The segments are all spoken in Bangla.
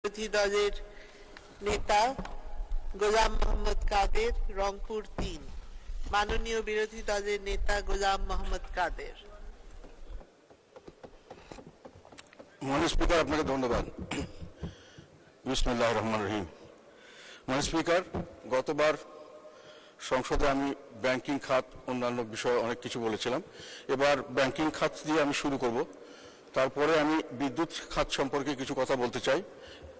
বিরোধী দলের নেতা গোলাম মোহাম্মদ কাদের, রংপুর ৩। মাননীয় বিরোধী দলের নেতা গোলাম মোহাম্মদ কাদের। মাননীয় স্পিকার, আপনাকে ধন্যবাদ। বিসমিল্লাহির রহমানির রহিম। মাননীয় স্পিকার, গতবার সংসদে আমি ব্যাংকিং খাত অন্যান্য বিষয়ে অনেক কিছু বলেছিলাম। এবার ব্যাংকিং খাত দিয়ে আমি শুরু করব। তারপরে আমি বিদ্যুৎ খাত সম্পর্কে কিছু কথা বলতে চাই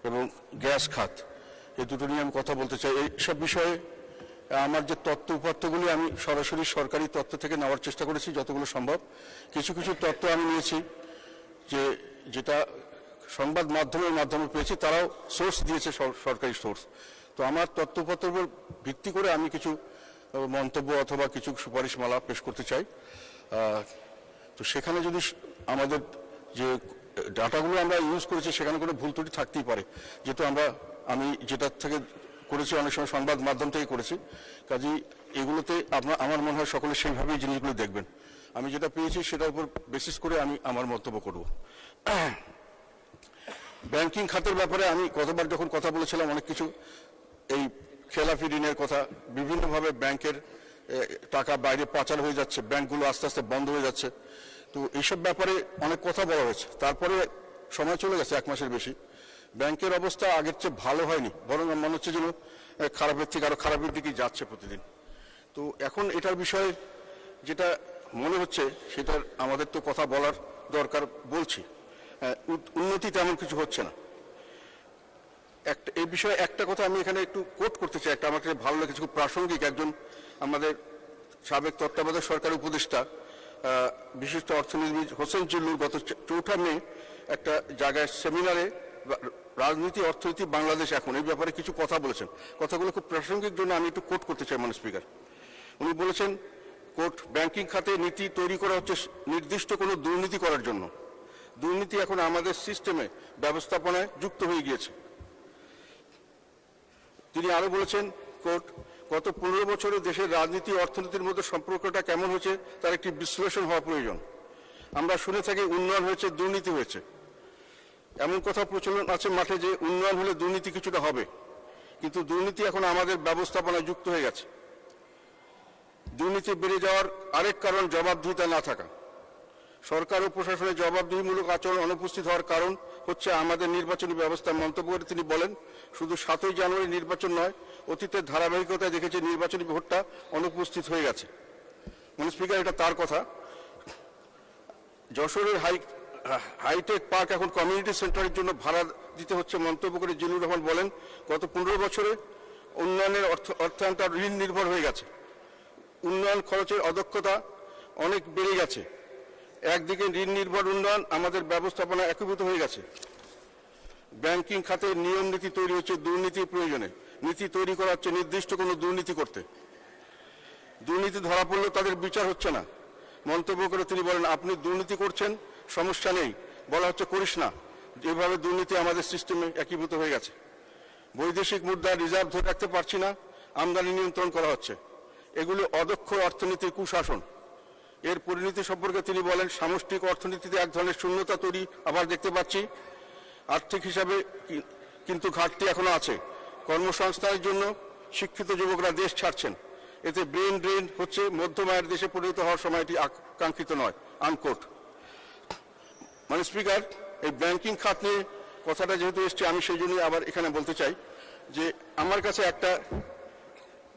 এবং গ্যাস খাত, এই দুটো নিয়ে আমি কথা বলতে চাই। এইসব বিষয়ে আমার যে তথ্য উপাত্তগুলি আমি সরাসরি সরকারি তথ্য থেকে নেওয়ার চেষ্টা করেছি যতগুলো সম্ভব। কিছু কিছু তথ্য আমি নিয়েছি যেটা সংবাদ মাধ্যমের মাধ্যমে পেয়েছি, তারাও সোর্স দিয়েছে, সরকারি সোর্স। তো আমার তথ্য উপাত্তের উপর ভিত্তি করে আমি কিছু মন্তব্য অথবা কিছু সুপারিশমালা পেশ করতে চাই। তো সেখানে যদি আমাদের যে ডাটাগুলো আমরা ইউজ করেছি সেখানে কোনো ভুল ত্রুটি থাকতেই পারে, যেহেতু আমি যেটার থেকে করেছি অনেক সময় সংবাদ মাধ্যম থেকে করেছি। কাজেই এগুলোতে আমার মনে হয় সকলে সেইভাবেই জিনিসগুলো দেখবেন। আমি যেটা পেয়েছি সেটার উপর বেসিস করে আমি আমার মন্তব্য করব। ব্যাংকিং খাতের ব্যাপারে আমি গতবার যখন কথা বলেছিলাম অনেক কিছু, এই খেলাফি ঋণের কথা, বিভিন্নভাবে ব্যাংকের টাকা বাইরে পাচার হয়ে যাচ্ছে, ব্যাংকগুলো আস্তে আস্তে বন্ধ হয়ে যাচ্ছে। তো এইসব ব্যাপারে অনেক কথা বলা হয়েছে। তারপরে সময় চলে গেছে 1 মাসের বেশি, ব্যাংকের অবস্থা আগের চেয়ে ভালো হয়নি, বরং মনে হচ্ছে যেন খারাপের থেকে আরো খারাপের দিকে যাচ্ছে প্রতিদিন। তো এখন এটার বিষয়ে যেটা মনে হচ্ছে সেটার আমাদের তো কথা বলার দরকার, বলছি। উন্নতি তেমন কিছু হচ্ছে না। এই বিষয়ে একটা কথা আমি এখানে একটু কোট করতে চাই, একটা আমার কাছে ভালো লেগেছে, খুব প্রাসঙ্গিক। একজন আমাদের সাবেক তত্ত্বাবধায়ক সরকার উপদেষ্টা, বিশিষ্ট অর্থনীতিবিদ হোসেন জিল্লুর গত 4 মে একটা জায়গায় সেমিনারে রাজনীতি অর্থনীতি বাংলাদেশ এখন, এই ব্যাপারে কিছু কথা বলেছেন। কথাগুলো খুব প্রাসঙ্গিক জন্য আমি একটু কোট করতে চাই মাননীয় স্পিকার। উনি বলেছেন, কোট, ব্যাংকিং খাতে নীতি তৈরি করা হচ্ছে নির্দিষ্ট কোনো দুর্নীতি করার জন্য। দুর্নীতি এখন আমাদের সিস্টেমে, ব্যবস্থাপনায় যুক্ত হয়ে গিয়েছে। তিনি আরো বলেছেন, কোট, গত 15 বছরে দেশের রাজনীতি অর্থনীতির মধ্যে সম্পর্কটা কেমন হয়েছে তার একটি বিশ্লেষণ হওয়া প্রয়োজন। আমরা শুনে থাকি উন্নয়ন হয়েছে, দুর্নীতি হয়েছে। এমন কথা প্রচলন আছে মাঠে যে উন্নয়ন হলে দুর্নীতি কিছুটা হবে, কিন্তু দুর্নীতি এখন আমাদের ব্যবস্থাপনায় যুক্ত হয়ে গেছে। দুর্নীতি বেড়ে যাওয়ার আরেক কারণ জবাবদিহিতা না থাকা। সরকার ও প্রশাসনের জবাবদিহিমূলক আচরণ অনুপস্থিত হওয়ার কারণ হচ্ছে আমাদের নির্বাচনী ব্যবস্থা। মন্তব্য করে তিনি বলেন, শুধু 7ই জানুয়ারি নির্বাচন নয়, অতীতের ধারাবাহিকতায় দেখেছে নির্বাচনী ভোটটা অনুপস্থিত হয়ে গেছে। মাননীয় স্পিকার, এটা তার কথা। যশোরের হাইটেক পার্ক এখন কমিউনিটি সেন্টারের জন্য ভাড়া দিতে হচ্ছে। মন্তব্য করে জিল্লুর রহমান বলেন, গত 15 বছরে উন্নয়নের অর্থায়নটা ঋণ নির্ভর হয়ে গেছে। উন্নয়ন খরচের অদক্ষতা অনেক বেড়ে গেছে। একদিকে ঋণ নির্ভর উন্নয়ন, আমাদের ব্যবস্থাপনা একীভূত হয়ে গেছে। ব্যাংকিং খাতে নিয়ম নীতি তৈরি হচ্ছে দুর্নীতির প্রয়োজনে। নীতি তৈরি করা হচ্ছে নির্দিষ্ট কোনো দুর্নীতি করতে। দুর্নীতি ধরা পড়লেও তাদের বিচার হচ্ছে না। মন্তব্য করে তিনি বলেন, আপনি দুর্নীতি করছেন, সমস্যা নেই, বলা হচ্ছে করিস না। যেভাবে দুর্নীতি আমাদের সিস্টেমে একীভূত হয়ে গেছে। বৈদেশিক মুদ্রার রিজার্ভ ধরে রাখতে পারছি না, আমদানি নিয়ন্ত্রণ করা হচ্ছে। এগুলো অদক্ষ অর্থনীতির কুশাসন। এর পরিণতি সম্পর্কে তিনি বলেন, সামষ্টিক অর্থনীতিতে এক ধরনের শূন্যতা তৈরি আবার দেখতে পাচ্ছি। আর্থিক হিসাবে কিন্তু ঘাটতি এখনো আছে। কর্মসংস্থানের জন্য শিক্ষিত যুবকরা দেশ ছাড়ছেন। এতে ব্রেন ড্রেন হচ্ছে, মধ্যম আয়ের দেশে পরিণত হওয়ার সময়টি আকাঙ্ক্ষিত নয়। আনকোট। মানে স্পিকার, এই ব্যাংকিং খাত নিয়ে কথাটা যেহেতু এসছে, আমি সেই জন্যই আবার এখানে বলতে চাই যে আমার কাছে একটা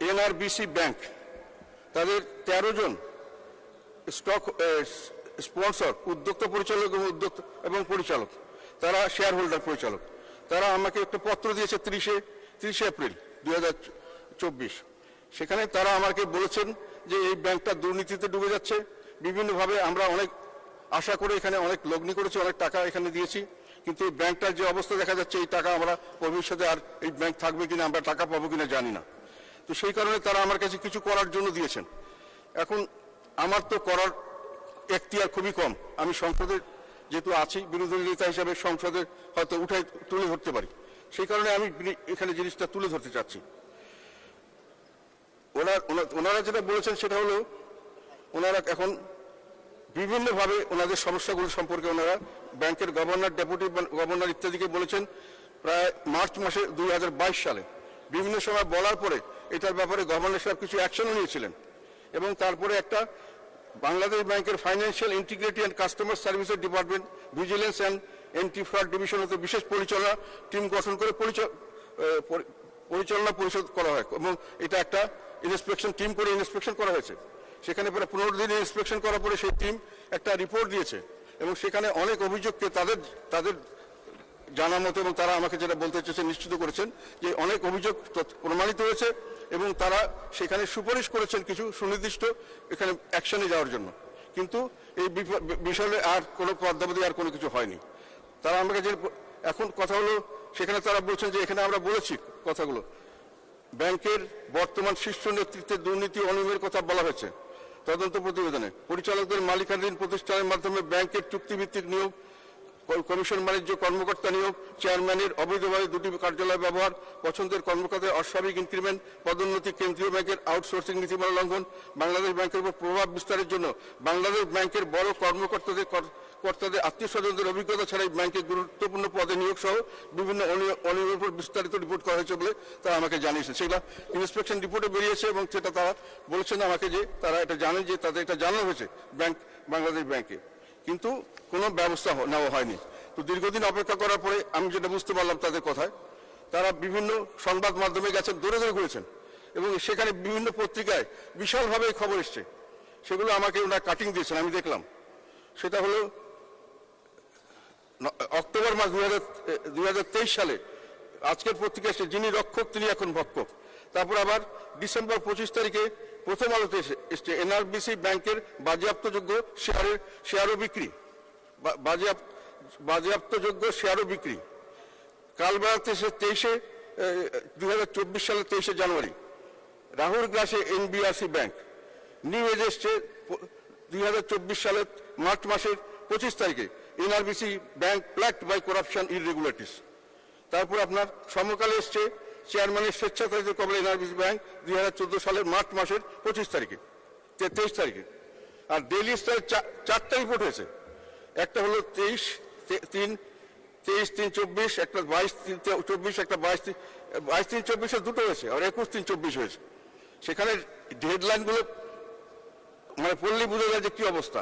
এনআরবিসি ব্যাংক, তাদের 13 জন স্টক স্পন্সর, উদ্যোক্তা পরিচালক এবং পরিচালক, তারা শেয়ার হোল্ডার পরিচালক, তারা আমাকে একটা পত্র দিয়েছে 30 এপ্রিল 2024। সেখানে তারা আমাকে বলেছেন যে এই ব্যাংকটা দুর্নীতিতে ডুবে যাচ্ছে। বিভিন্নভাবে আমরা অনেক আশা করে এখানে অনেক লগ্নি করেছি, অনেক টাকা এখানে দিয়েছি, কিন্তু এই ব্যাংকটার যে অবস্থা দেখা যাচ্ছে, এই টাকা আমরা ভবিষ্যতে আর এই ব্যাংক থাকবে কিনা, আমরা টাকা পাবো কিনা জানি না। তো সেই কারণে তারা আমার কাছে কিছু করার জন্য দিয়েছেন। এখন আমার তো করার এখতিয়ার খুবই কম। আমি সংসদের যেহেতু আছি, বিরোধী নেতা হিসাবে সংসদে হয়তো তুলে ধরতে পারি। সেই কারণে আমি এখানে জিনিসটা তুলে ধরতে চাচ্ছি। ওনারা যেটা বলেছেন সেটা হলো, ওনারা এখন বিভিন্নভাবে ওনাদের সমস্যাগুলো সম্পর্কে ওনারা ব্যাংকের গভর্নর, ডেপুটি গভর্নর ইত্যাদিকে বলেছেন প্রায় মার্চ মাসে 2022 সালে বিভিন্ন সময় বলার পরে এটার ব্যাপারে গভর্নর সাহেব কিছু অ্যাকশনও নিয়েছিলেন এবং তারপরে একটা বাংলাদেশ ব্যাংকের financial integrity and customer services department vigilance and anti fraud division হতে বিশেষ পরিচালনা টিম গঠন করে পরিচালনা পরিষদ করা হয় এবং এটা একটা ইন্সপেকশন টিম করে ইন্সপেকশন করা হয়েছে। সেখানে প্রায় 15 দিন ইন্সপেকশন করার পরে সেই টিম একটা রিপোর্ট দিয়েছে এবং সেখানে অনেক অভিযোগকে তাদের জানা মতো এবং তারা আমাকে যেটা বলতে চেয়েছে নিশ্চিত করেছেন যে অনেক অভিযোগ প্রমাণিত হয়েছে এবং তারা সেখানে সুপারিশ করেছেন কিছু সুনির্দিষ্ট এখানে অ্যাকশনে যাওয়ার জন্য, কিন্তু এই বিষয়ে আর কোনো পদ্মাবধি আর কোনো কিছু হয়নি। তারা আমাকে যে এখন কথা হলো সেখানে তারা বলছেন যে এখানে আমরা বলেছি কথাগুলো ব্যাংকের বর্তমান শীর্ষ নেতৃত্বের দুর্নীতি অনিয়মের কথা বলা হয়েছে তদন্ত প্রতিবেদনে। পরিচালকদের মালিকানাধীন প্রতিষ্ঠানের মাধ্যমে ব্যাংকের চুক্তিভিত্তিক নিয়োগ, কমিশন বাণিজ্য কর্মকর্তা নিয়োগ, চেয়ারম্যানের অবৈধভাবে দুটি কার্যালয় ব্যবহার, পছন্দের কর্মকর্তাদের অস্বাভাবিক ইনক্রিমেন্ট, পদোন্নতি, কেন্দ্রীয় ব্যাংকের আউটসোর্সিং নীতিমালা লঙ্ঘন, বাংলাদেশ ব্যাংকের উপর প্রভাব বিস্তারের জন্য বাংলাদেশ ব্যাংকের বড় কর্মকর্তাদের আত্মীয় স্বজনদের অভিজ্ঞতা ছাড়াই ব্যাংকে গুরুত্বপূর্ণ পদে নিয়োগ সহ বিভিন্ন অনিয়মের উপর বিস্তারিত রিপোর্ট করা হয়েছে বলে তারা আমাকে জানিয়েছে। সেটা ইন্সপেকশন রিপোর্টে বেরিয়েছে এবং সেটা তারা বলেছেন আমাকে যে তারা এটা জানেন যে তাদের এটা জানানো হয়েছে বাংলাদেশ ব্যাংকে, কিন্তু কোনো ব্যবস্থা নেওয়া হয়নি। তো দীর্ঘদিন অপেক্ষা করার পরে আমি যেটা বুঝতে পারলাম তাদের কথায়, তারা বিভিন্ন সংবাদ মাধ্যমে গেছেন, দৌড়ে দৌড়ে ঘুরেছেন এবং সেখানে বিভিন্ন পত্রিকায় বিশালভাবে খবর এসছে, সেগুলো আমাকে ওনারা কাটিং দিয়েছেন, আমি দেখলাম। সেটা হলো অক্টোবর মাস 2023 সালে আজকের পত্রিকা এসছে যিনি রক্ষক তিনি এখন ভক্ষক। তারপর আবার ডিসেম্বর 25 তারিখে প্রথম আলোতে এসছে এনআরবিসি ব্যাংকের বাজেয়াপ্তযোগ্য শেয়ারও বিক্রি, বাজেয়াপ্তযোগ্য শেয়ারও বিক্রি। কাল বেড়াতে এসে 2024 সালের 23 জানুয়ারি রাহুল গ্রাসে এনবিআরসি ব্যাংক। নিউ এজ এসছে 2024 সালের মার্চ মাসের 25 তারিখে এনআরবিসি ব্যাংক প্ল্যাগড বাই করাপশন ইররেগুলারিটিস। তারপর আপনার সমকালে এসছে চেয়ারম্যানের স্বেচ্ছাচারিত কবলে এনআরবিসি ব্যাংক 2014 সালের মার্চ মাসের 25 তারিখে 23 তারিখে। আর ডেইলি স্টারের 4টা রিপোর্ট হয়েছে, একটা হলো 23/3/24, একটা 22/3/24, একটা 22/3/24 দুটো হয়েছে, আর 21/3/24 হয়েছে। সেখানে হেডলাইনগুলো মানে পড়লেই বোঝা যায় যে কি অবস্থা।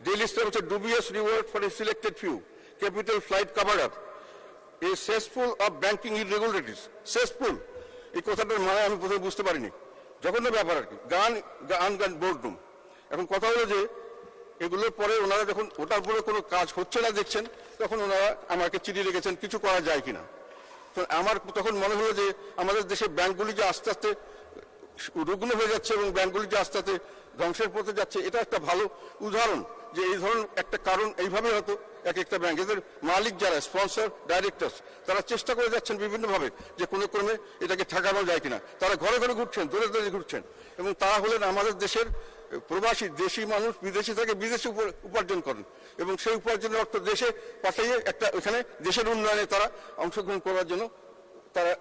ডেইলি স্টার হচ্ছে dubious reward for a selected few, capital flight cover up, a cesspool of banking irregularities. cesspool এই কথাটার মানে আমি প্রথমে বুঝতে পারিনি, জঘন্য ব্যাপার আর কি, গান বোর্ডরুম। এখন কথা হলো যে এগুলোর পরে ওনারা যখন ওটার পরে কোনো কাজ হচ্ছে না দেখছেন, তখন ওনারা আমাকে চিঠি রেখেছেন কিছু করা যায় কিনা। তো আমার তখন মনে হলো যে আমাদের দেশের ব্যাংকগুলি যে আস্তে আস্তে রুগ্ন হয়ে যাচ্ছে এবং ব্যাংকগুলি যে আস্তে আস্তে ধ্বংসের পথে যাচ্ছে, এটা একটা ভালো উদাহরণ যে এই ধরনের একটা কারণ এইভাবে হয়তো একটা ব্যাংক এদের মালিক যারা স্পন্সর ডাইরেক্টরস তারা চেষ্টা করে যাচ্ছেন বিভিন্নভাবে যে কোনো ক্রমে এটাকে ঠেকানো যায় কিনা। তারা ঘরে ঘরে ঘুরছেন, দূরে দূরে ঘুরছেন এবং তারা হলেন আমাদের দেশের প্রবাসী, দেশি মানুষ বিদেশি থেকে বিদেশে উপার্জন করেন এবং সেই উপার্জনের অর্থ দেশে পাঠিয়ে একটা এখানে দেশের উন্নয়নে তারা অংশগ্রহণ করার জন্য তারা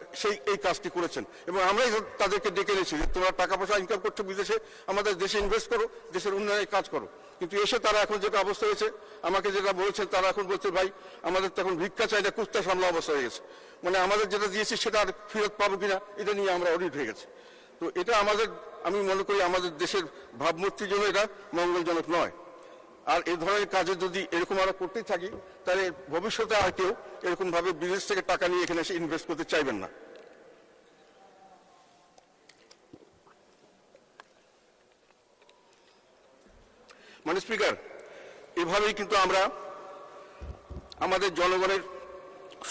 এই কাজটি করেছেন এবং আমরাই তাদেরকে ডেকে নিয়েছি যে তোমরা টাকা পয়সা ইনকাম করছো বিদেশে, আমাদের দেশে ইনভেস্ট করো, দেশের উন্নয়নে কাজ করো। কিন্তু এসে তারা এখন যেটা অবস্থা হয়েছে, আমাকে যেটা বলেছেন তারা এখন বলছে ভাই আমাদের তো এখন ভিক্ষা চাইলে কুস্তা সামলা অবস্থা হয়ে গেছে, মানে আমাদের যেটা দিয়েছি সেটা আর ফেরত পাবো কিনা এটা নিয়ে আমরা অডিট হয়ে গেছি। তো এটা আমি মনে করি আমাদের দেশের ভাবমূর্তির জন্য এটা মঙ্গলজনক নয়। আর এই ধরনের কাজে যদি এরকম আমরা করতেই থাকি তাহলে ভবিষ্যতে আর কেউ এরকম ভাবে বিদেশ থেকে টাকা নিয়ে এখানে এসে ইনভেস্ট করতে চাইবেন না। মানে স্পিকার, এভাবেই কিন্তু আমরা আমাদের জনগণের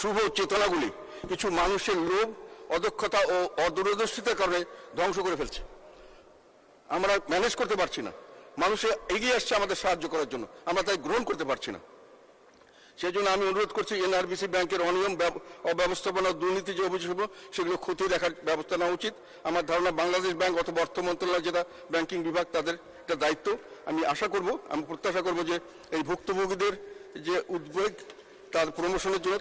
শুভ চেতনাগুলি কিছু মানুষের লোভ, অদক্ষতা ও অদূরদর্শিতার কারণে ধ্বংস করে ফেলছে। আমরা ম্যানেজ করতে পারছি না, মানুষে এগিয়ে আসছে আমাদের সাহায্য করার জন্য, আমরা তাই গ্রহণ করতে পারছি না। সেই জন্য আমি অনুরোধ করছি এনআরবিসি ব্যাংকের অনিয়ম, অব্যবস্থাপনা, দুর্নীতি যে অভিযোগ সেগুলো খতিয়ে দেখার ব্যবস্থা নেওয়া উচিত। আমার ধারণা বাংলাদেশ ব্যাংক অথবা অর্থ মন্ত্রণালয় যেটা ব্যাংকিং বিভাগ তাদের এটা দায়িত্ব। আমি প্রত্যাশা করব যে এই ভুক্তভোগীদের যে উদ্বেগ তার প্রমোশনের জন্য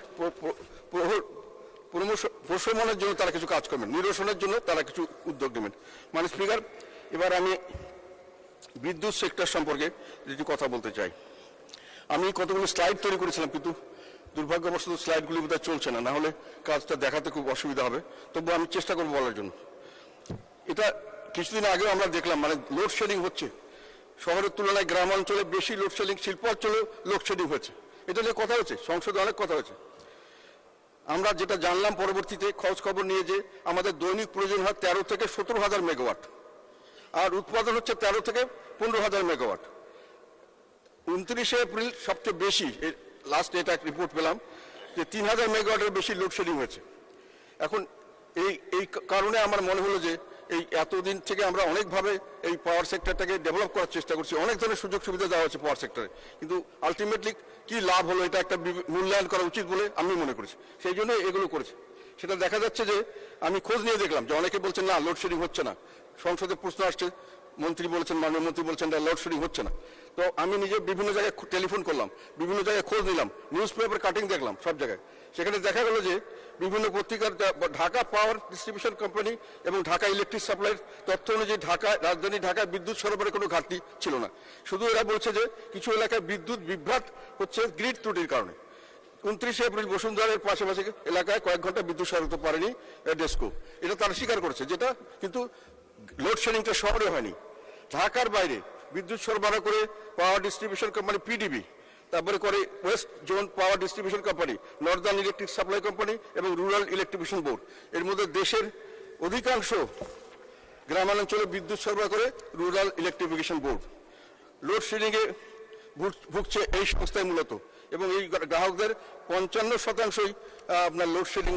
প্রশমনের জন্য তারা কিছু কাজ করবেন, নিরসনের জন্য তারা কিছু উদ্যোগ নেবেন। মানে স্পিকার, এবার আমি বিদ্যুৎ সেক্টর সম্পর্কে যদি কথা বলতে চাই। আমি কতগুলো স্লাইড তৈরি করেছিলাম কিন্তু দুর্ভাগ্যবশত স্লাইডগুলি বোধহয় চলছে না, না হলে কাজটা দেখাতে খুব অসুবিধা হবে, তবু আমি চেষ্টা করবো বলার জন্য। এটা কিছুদিন আগেও আমরা দেখলাম, মানে লোডশেডিং হচ্ছে শহরের তুলনায় গ্রাম অঞ্চলে বেশি লোডশেডিং, শিল্প অঞ্চলেও লোডশেডিং হয়েছে। এটা নিয়ে কথা হয়েছে, সংসদে অনেক কথা হয়েছে। আমরা যেটা জানলাম পরবর্তীতে খোঁজ খবর নিয়ে, যে আমাদের দৈনিক প্রয়োজন হয় 13 থেকে 17,000 মেগাওয়াট, আর উৎপাদন হচ্ছে 13 থেকে 15,000 মেগাওয়াট। 29 এপ্রিল সবচেয়ে বেশি, লাস্ট এটা রিপোর্ট পেলাম যে 3,000 মেগাওয়াটের বেশি লোডশেডিং হয়েছে। এখন এই কারণে আমার মনে হলো যে এই এতদিন থেকে আমরা অনেকভাবে এই পাওয়ার সেক্টরটাকে ডেভেলপ করার চেষ্টা করছি, অনেক ধরনের সুযোগ সুবিধা দেওয়া হচ্ছে পাওয়ার সেক্টরে, কিন্তু আলটিমেটলি কি লাভ হলো এটা একটা মূল্যায়ন করা উচিত বলে আমি মনে করেছি, সেই জন্য এগুলো করেছি। সেটা দেখা যাচ্ছে যে আমি খোঁজ নিয়ে দেখলাম যে অনেকে বলছেন না লোডশেডিং হচ্ছে না, সংসদে প্রশ্ন আসছে, মন্ত্রী বলেছেন, মাননীয় মন্ত্রী বলছেন লোডশেডিং হচ্ছে না। তো আমি নিজে বিভিন্ন জায়গায় টেলিফোন করলাম, বিভিন্ন জায়গায় খোঁজ নিলাম, নিউজ পেপার কাটিং দেখলাম সব জায়গায়। সেখানে দেখা গেল যে বিভিন্ন পত্রিকার ঢাকা পাওয়ার ডিস্ট্রিবিউশন কোম্পানি এবং ঢাকা ইলেকট্রিক সাপ্লাইয়ের তথ্য অনুযায়ী রাজধানী ঢাকায় বিদ্যুৎ সরবরাহের কোনো ঘাটতি ছিল না। শুধু এরা বলছে যে কিছু এলাকায় বিদ্যুৎ বিভ্রাট হচ্ছে গ্রিড ত্রুটির কারণে। 29 এপ্রিল বসুন্ধরার পাশাপাশি এলাকায় কয়েক ঘন্টা বিদ্যুৎ সরবরাহ পারেনি ডেস্কো, এটা তারা স্বীকার করেছে। যেটা কিন্তু লোডশেডিংটা শহরে হয়নি, ঢাকার বাইরে বিদ্যুৎ সরবরাহ করে পাওয়ার ডিস্ট্রিবিউশন কোম্পানি পিডিবি, তারপরে করে west zone power distribution company, northern electric supply company এবং রুরাল ইলেকট্রিফিকেশন বোর্ড। এর মধ্যে দেশের অধিকাংশ গ্রামাঞ্চলে বিদ্যুৎ সরবরাহ করে রুরাল ইলেকট্রিফিকেশন বোর্ড। লোডশেডিংয়ে ভুগছে এই সংস্থায় মূলত, এবং এই গ্রাহকদের 55% আপনার লোডশেডিং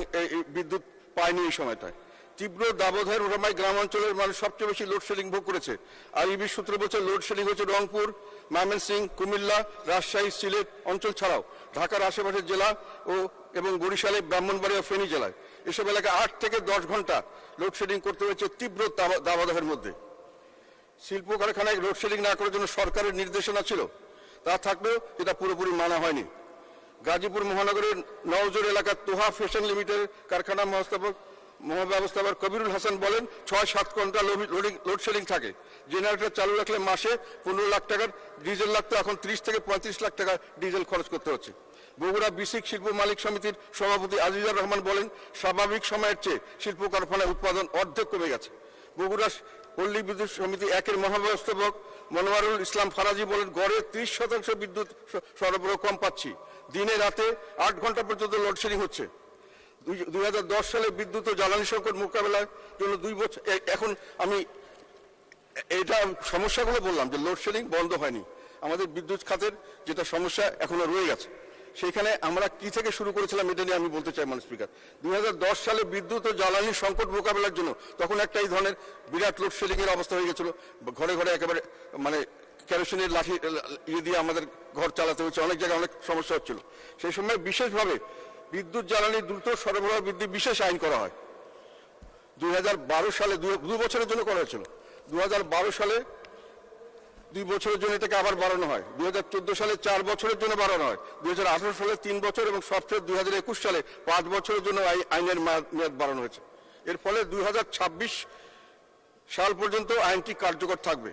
বিদ্যুৎ পায়নি এই সময়টায়। তীব্র দাবদাহের ওঠায় গ্রামাঞ্চলের মানুষ সবচেয়ে বেশি লোডশেডিং ভোগ করেছে। আইবি সূত্রে বলছে লোডশেডিং হচ্ছে রংপুর, ময়মনসিংহ, কুমিল্লা, রাজশাহী, সিলেট অঞ্চল ছাড়াও ঢাকার আশেপাশের জেলা এবং বরিশালে, ব্রাহ্মণবাড়িয়া, ফেনী জেলায় এসব এলাকায় 8 থেকে 10 ঘন্টা লোডশেডিং করতে হয়েছে তীব্র দাবদাহের মধ্যে। শিল্প কারখানায় লোডশেডিং না করার জন্য সরকারের নির্দেশনা ছিল, তা থাকলেও এটা পুরোপুরি মানা হয়নি। গাজীপুর মহানগরের নওজোর এলাকার তোহা ফ্যাশন লিমিটেড কারখানা মহাব্যবস্থাপক কবিরুল হাসান বলেন 6-7 ঘন্টা লোডশেডিং থাকে। জেনারেটর চালু রাখলে মাসে 15 লাখ টাকার ডিজেল লাগতো, এখন 30 থেকে 35 লাখ টাকা ডিজেল খরচ করতে হচ্ছে। বগুড়া বিসিক শিল্প মালিক সমিতির সভাপতি আজিজুর রহমান বলেন স্বাভাবিক সময়ের চেয়ে শিল্প কারখানায় উৎপাদন অর্ধেক কমে গেছে। বগুড়া পল্লী বিদ্যুৎ সমিতি 1-এর মহাব্যবস্থাপক মনোয়ারুল ইসলাম ফারাজি বলেন গড়ে 30% বিদ্যুৎ সরবরাহ কম পাচ্ছি, দিনে রাতে 8 ঘন্টা পর্যন্ত লোডশেডিং হচ্ছে। 2010 সালে বিদ্যুৎ ও জ্বালানি সংকট মোকাবেলার জন্য 2 বছর, এখন আমি এটা সমস্যাগুলো বললাম যে লোডশেডিং বন্ধ হয়নি, আমাদের বিদ্যুৎ খাতের যেটা সমস্যা এখনো রয়ে গেছে, সেখানে আমরা কি থেকে শুরু করেছিলাম এটা নিয়ে আমি বলতে চাই মাননীয় স্পিকার। 2010 সালে বিদ্যুৎ ও জ্বালানি সংকট মোকাবেলার জন্য তখন একটা এই ধরনের বিরাট লোডশেডিং এর অবস্থা হয়ে গেছিল, ঘরে ঘরে একেবারে মানে কেরোসিনের লাঠি দিয়ে আমাদের ঘর চালাতে হচ্ছে, অনেক জায়গায় অনেক সমস্যা হচ্ছিল। সেই সময় বিশেষভাবে বিদ্যুৎ জ্বালানি দ্রুত সরবরাহ বৃদ্ধি বিশেষ আইন করা হয়। 2012 সালে 2 বছরের জন্য করা হয়েছিল, 2012 সালে 2 বছরের জন্য এটাকে আবার বাড়ানো হয়, 2014 সালে 4 বছরের জন্য বাড়ানো হয়, 2018 সালে 3 বছর এবং সবচেয়ে 2021 সালে 5 বছরের জন্য আইনের মেয়াদ বাড়ানো হয়েছে। এর ফলে 2026 সাল পর্যন্ত আইনটি কার্যকর থাকবে।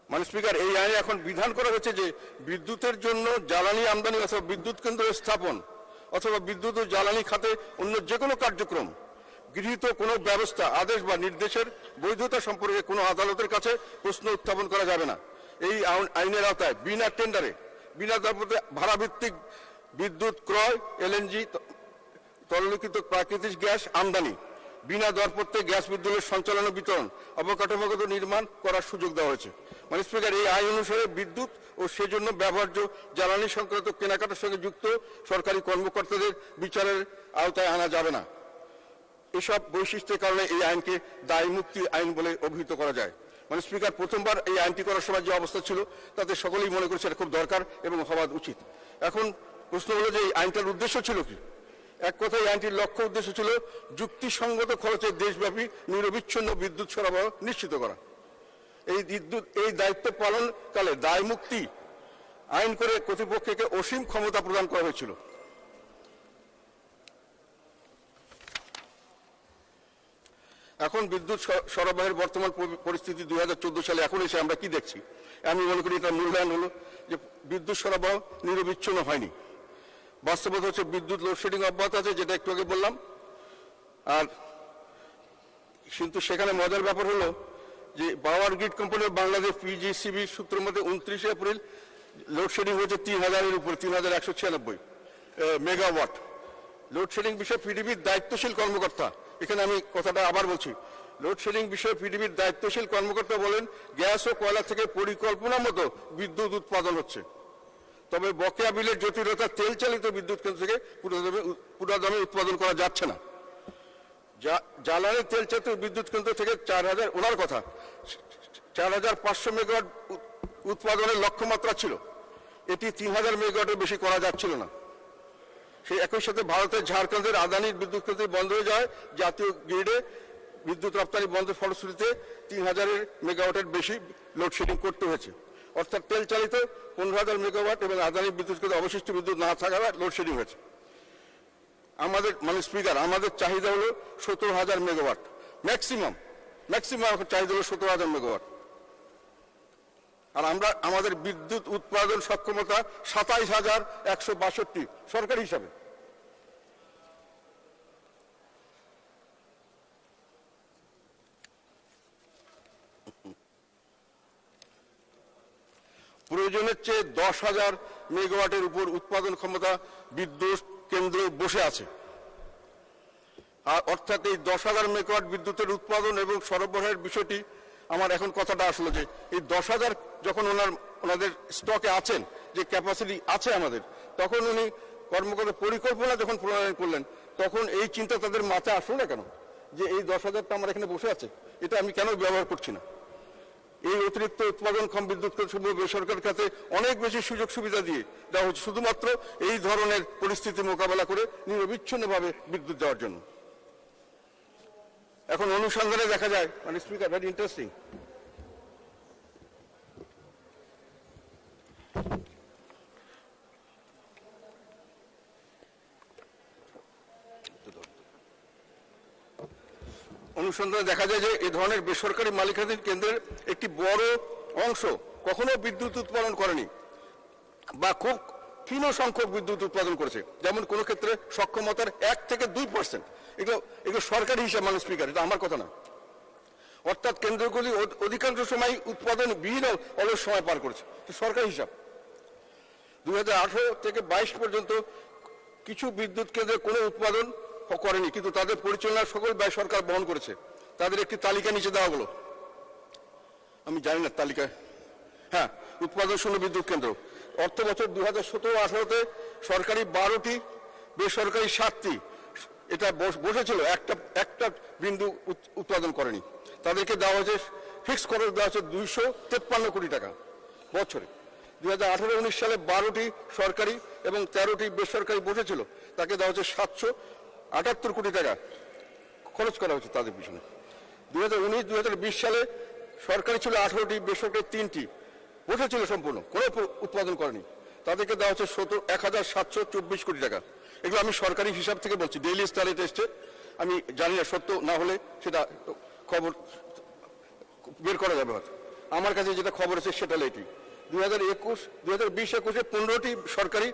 মাননীয় স্পিকার, এই আইনে এখন বিধান করা হয়েছে যে বিদ্যুতের জন্য জ্বালানি আমদানি অথবা বিদ্যুৎ কেন্দ্র স্থাপন অথবা বিদ্যুৎ ও জ্বালানি খাতে অন্য যে কোনো কার্যক্রম গৃহীত কোনো ব্যবস্থা, আদেশ বা নির্দেশের বৈধতা সম্পর্কে কোনো আদালতের কাছে প্রশ্ন উত্থাপন করা যাবে না। এই আইনের আওতায় বিনা টেন্ডারে, বিনা দরপত্রে ভাড়াভিত্তিক বিদ্যুৎ ক্রয়, এলএনজি তরলীকৃত প্রাকৃতিক গ্যাস আমদানি, বিনা দরপত্রে গ্যাস বিদ্যুতের সঞ্চালন ও বিতরণ, অবকাঠামোগত নির্মাণ করার সুযোগ দেওয়া হয়েছে। মাননীয় স্পিকার, এই আইন অনুসারে বিদ্যুৎ ও সেজন্য ব্যবহার্য জ্বালানি সংক্রান্ত কেনাকাটার সঙ্গে যুক্ত সরকারি কর্মকর্তাদের বিচারের আওতায় আনা যাবে না। এসব বৈশিষ্ট্যের কারণে এই আইনকে দায় মুক্তি আইন বলে অভিহিত করা যায়। মানে স্পিকার, প্রথমবার এই আইনটি করার সময় যে অবস্থা ছিল তাতে সকলেই মনে করছে এটা খুব দরকার এবং হওয়া উচিত। এখন প্রশ্ন হলো যে এই আইনটার উদ্দেশ্য ছিল কি? এক কথায় এই আইনটির লক্ষ্য উদ্দেশ্য ছিল যুক্তিসঙ্গত খরচে দেশব্যাপী নিরবিচ্ছিন্ন বিদ্যুৎ সরবরাহ নিশ্চিত করা। এই দায়িত্ব পালনকালে দায় মুক্তি আইন করে কর্তৃপক্ষকে অসীম ক্ষমতা প্রদান করা হয়েছিল। এখন বিদ্যুৎ সরবরাহের বর্তমান পরিস্থিতি 2014 সালে এখন এসে আমরা কি দেখছি? আমি মনে করি এটা মূল্যায়ন হলো যে বিদ্যুৎ সরবরাহ নিরবিচ্ছিন্ন হয়নি। বাস্তবতা হচ্ছে বিদ্যুৎ লোডশেডিং অব্যাহত আছে, যেটা একটু আগে বললাম। আর কিন্তু সেখানে মজার ব্যাপার হলো যে power grid company of Bangladesh PGCB সূত্রের মধ্যে 29 এপ্রিল লোডশেডিং হয়েছে 3000-এর উপরে, 3196 মেগাওয়াট। লোডশেডিং বিষয়ে পিডিবির দায়িত্বশীল কর্মকর্তা, এখানে আমি কথাটা আবার বলছি, লোডশেডিং বিষয়ে পিডিবির দায়িত্বশীল কর্মকর্তা বলেন গ্যাস ও কয়লা থেকে পরিকল্পনা মতো বিদ্যুৎ উৎপাদন হচ্ছে, তবে বকেয়া বিলের জটিলতা তেল চালিত বিদ্যুৎ কেন্দ্র থেকে পুরো দামে উৎপাদন করা যাচ্ছে না। জ্বালানি তেল চালিত বিদ্যুৎ কেন্দ্র থেকে 4000, ওনার কথা 4500 মেগাওয়াট উৎপাদনের লক্ষ্যমাত্রা ছিল, এটি 3000 মেগাওয়াটের বেশি করা যাচ্ছিল না। সেই একই সাথে ভারতের ঝাড়খণ্ডের আদানির বিদ্যুৎ কেন্দ্র বন্ধ হয়ে যায়, জাতীয় গ্রিডে বিদ্যুৎ রপ্তানি বন্ধের ফলশ্রুতিতে 3000 মেগাওয়াটের বেশি লোডশেডিং করতে হয়েছে। অর্থাৎ তেল চালিত 15000 মেগাওয়াট এবং আদানির বিদ্যুৎ কেন্দ্রে অবশিষ্ট বিদ্যুৎ না থাকায় লোডশেডিং হয়েছে। আমাদের স্পিকার, আমাদের চাহিদা হলো 17000 মেগাওয়াট, ম্যাক্সিমাম চাহিদা হলো 17000 মেগাওয়াট। আর আমাদের বিদ্যুৎ উৎপাদন সক্ষমতা 27162 সরকারি হিসাবে। প্রয়োজনের চেয়ে 10,000 মেগাওয়াটের উপর উৎপাদন ক্ষমতা বিদ্যুৎ কেন্দ্র বসে আছে। আর অর্থাৎ এই 10,000 মেগাওয়াট বিদ্যুতের উৎপাদন এবং সরবরাহের বিষয়টি আমার এখন কথাটা আসলো যে এই 10,000 যখন ওনাদের স্টকে আছেন, যে ক্যাপাসিটি আছে আমাদের, তখন উনি কর্মকর্তা পরিকল্পনা যখন প্রণয়ন করলেন, তখন এই চিন্তা তাদের মাথায় আসলো না কেন যে এই 10,000টা আমার এখানে বসে আছে, এটা আমি কেন ব্যবহার করছি না? এই অতিরিক্ত উৎপাদনক্ষম বিদ্যুৎ কেন্দ্র বেসরকারি খাতে অনেক বেশি সুযোগ সুবিধা দিয়ে দেওয়া হচ্ছে শুধুমাত্র এই ধরনের পরিস্থিতি মোকাবেলা করে নিরবিচ্ছিন্নভাবে বিদ্যুৎ দেওয়ার জন্য। এখন অনুসন্ধানে দেখা যায়, স্পিকার, ভেরি ইন্টারেস্টিং, অনুসন্ধানে দেখা যায় যে এই ধরনের বেসরকারি মালিকানাধীন কেন্দ্রের একটি বড় অংশ কখনো বিদ্যুৎ উৎপাদন করেনি বা খুব ক্ষীণ সংখ্যক বিদ্যুৎ উৎপাদন করেছে, যেমন কোনো ক্ষেত্রে সক্ষমতার 1 থেকে 2%। এগুলো সরকারি হিসাব, স্পিকার, এটা আমার কথা না। অর্থাৎ কেন্দ্রগুলি অধিকাংশ সময় উৎপাদন বিহীন অলস সময় পার করেছে, সরকারি হিসাব। 2018 থেকে 22 পর্যন্ত কিছু বিদ্যুৎ কেন্দ্রে কোনো উৎপাদন করেনি, কিন্তু তাদের পরিচালনার সকল ব্যয় সরকার বহন করেছে। তাদের একটি তালিকা নিচে দেওয়া হলো, আমি জানি না তালিকা, হ্যাঁ, উৎপাদন শূন্য বিদ্যুৎ কেন্দ্র। অর্থ বছর 2017-18-তে সরকারি 12টি, বেসরকারি 7টি, এটা বসেছিল, একটা বিন্দু উৎপাদন করেনি। তাদেরকে দেওয়া হয়েছে, ফিক্স খরচ দেওয়া হচ্ছে 253 কোটি টাকা বছরে। 2018-19 সালে 12টি সরকারি এবং 13টি বেসরকারি বসেছিল, তাকে দেওয়া হচ্ছে 778 কোটি টাকা খরচ করা হয়েছে তাদের পিছনে। 2019-2020 সালে সরকারি ছিল 18টি, বেসরকারি 3টি বসেছিল, সম্পূর্ণ কোনো উৎপাদন করেনি, তাদেরকে দেওয়া হচ্ছে 1724 কোটি টাকা। এগুলো আমি সরকারি হিসাব থেকে বলছি, ডেইলি স্টারে টেস্টে, আমি জানি না সত্য না হলে সেটা খবর বের করা যাবে হয়তো। আমার কাছে যেটা খবর আছে সেটা এটি। 2020-21-এ 15টি সরকারি,